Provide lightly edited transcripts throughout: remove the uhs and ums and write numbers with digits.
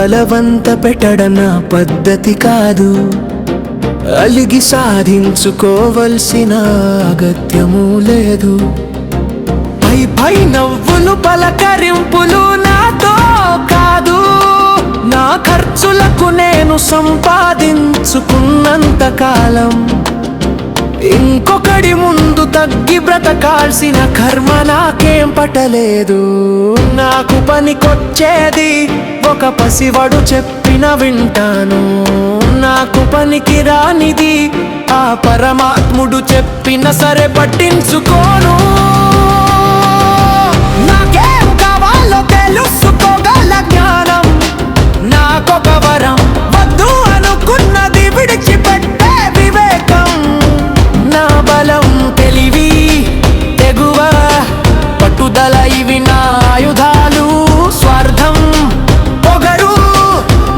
బలవంత పెట్టడం నా పద్ధతి కాదు. అలిగి సాధించుకోవలసిన అగత్యము లేదు. పై పై నవ్వులు పలకరింపులు నాతో కాదు. నా ఖర్చులకు నేను సంపాదించుకున్నంత కాలం ఇంకొకడి ముందు తగ్గి బ్రతకాల్సిన కర్మ నాకేం పట్టలేదు. నాకు పనికొచ్చేది ఒక పసివాడు చెప్పిన వింటాను. నాకు పనికి రానిది ఆ పరమాత్ముడు చెప్పిన సరే పట్టించుకోను. నాకేం కావాలో తెలుసుకోగల జ్ఞానం నాకొక వరం. వద్దు అనుకున్నది విడిచిపెట్టే వివేకం. నా బలం తెలివి తెగువ పట్టుదల ఇవి నా ఆయుధాలు. స్వార్థం పొగరు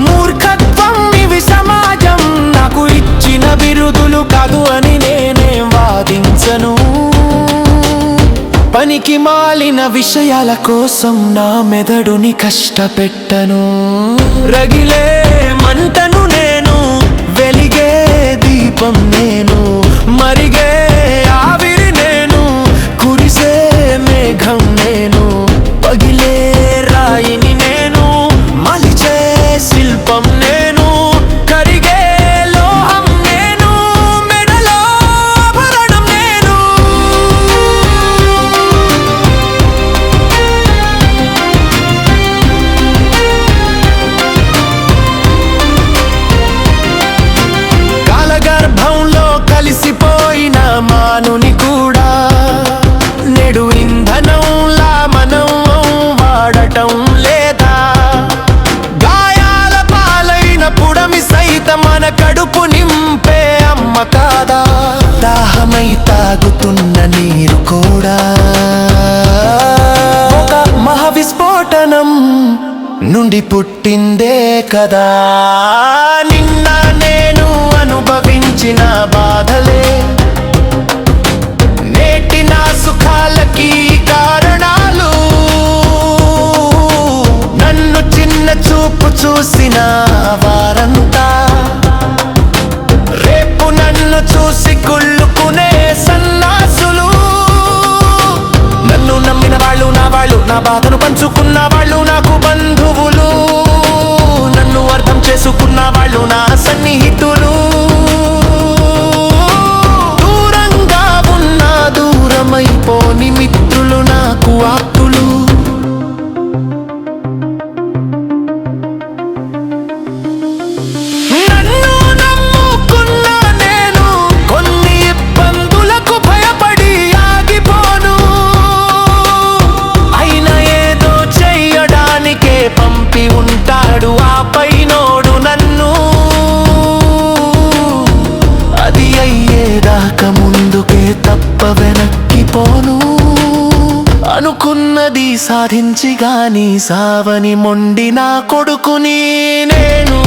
మూర్ఖత్వం ఇవి సమాజం నాకు ఇచ్చిన బిరుదులు కాదు అని నేనేం వాదించను. పనికి మాలిన విషయాల కోసం నా మెదడుని కష్టపెట్టను. రగిలే మంటను నేను, వెలిగే దీపం నేను, మరిగే ఆవిరి నేను, కురిసే మేఘం నేను, పగిలే రాయిని నేను, మలిచే శిల్పం నేను, కరిగే లోహం నేను, మెడలో ఆభరణం నేను. కాలగర్భంలో కలిసిపోయిన మానుని కూడా నేడు ఇంధనంలా మనం వాడటం లేదా? గాయాల పాలైన పుడమి సైతం మన కడుపు నింపే అమ్మ కాదా? దాహమై తాగుతున్న నీరు కూడా ఒక మహావిస్ఫోటనం నుండి పుట్టిందే కదా. నిన్న నేను అనుభవించిన బాధలే నేటి నా సుఖాలకి కారణాలు. నన్ను చిన్న చూపు చూసిన వారంతా రేపు నన్ను చూసి కుళ్ళుకునే సన్నాసులు. నన్ను నమ్మిన వాళ్ళు నా వాళ్ళు, నా బాధను పంచుకున్న వాళ్ళు నాకు బంధువులు. నన్ను అర్థం చేసుకున్న వాళ్ళు నా సన్నిహితులు. దూరంగా ఉన్న దూరమైపోని మిత్రులు నాకు ఆప్తులు. నన్ను నమ్ముకున్న నేను కొన్ని ఇబ్బందులకు భయపడి ఆగిపోను. అయినా ఏదో చెయ్యడానికే పంపి ఉంటాడు ఆ పైనోడు నన్ను. అది అయ్యేదాకా ముందుకే తప్ప వెనక్కిపోను. అనుకున్నది సాధించి గాని సావని మొండి నా కొడుకుని నేను.